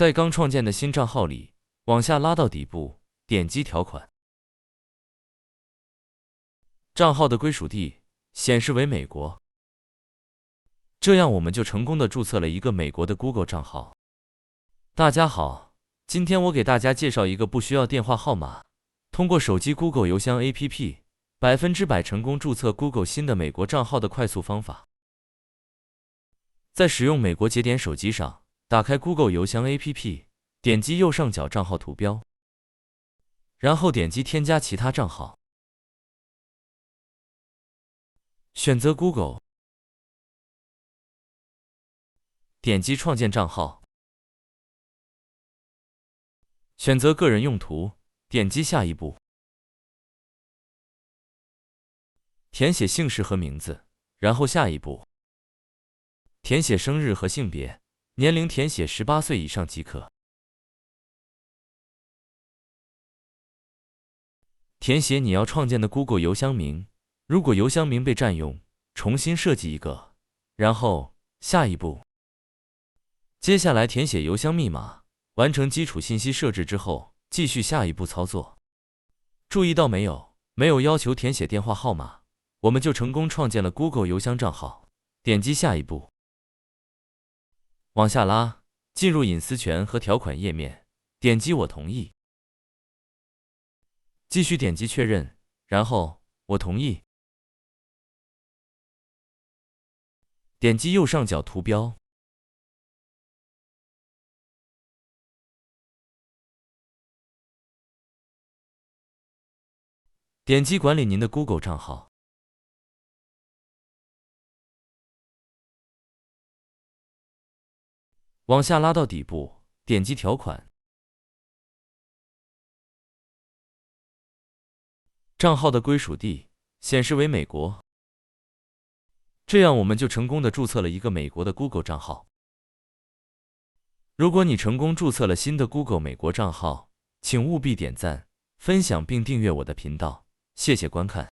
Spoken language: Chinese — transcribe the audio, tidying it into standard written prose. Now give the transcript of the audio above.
在刚创建的新账号里，往下拉到底部，点击条款。账号的归属地显示为美国，这样我们就成功的注册了一个美国的 Google 账号。大家好，今天我给大家介绍一个不需要电话号码，通过手机 Google 邮箱 APP100%成功注册 Google 新的美国账号的快速方法。在使用美国节点手机上，打开 Google 邮箱 APP， 点击右上角账号图标，然后点击添加其他账号，选择 Google， 点击创建账号，选择个人用途，点击下一步，填写姓氏和名字，然后下一步，填写生日和性别，年龄填写18岁以上即可。填写你要创建的 Google 邮箱名，如果邮箱名被占用，重新设计一个，然后下一步。接下来填写邮箱密码，完成基础信息设置之后，继续下一步操作。注意到没有？没有要求填写电话号码，我们就成功创建了 Google 邮箱账号。点击下一步，往下拉，进入隐私权和条款页面，点击我同意，继续点击确认，然后我同意，点击右上角图标，点击管理您的 Google 账号，往下拉到底部，点击条款。账号的归属地显示为美国，这样我们就成功的注册了一个美国的 Google 账号。如果你成功注册了新的 Google 美国账号，请务必点赞、分享并订阅我的频道，谢谢观看。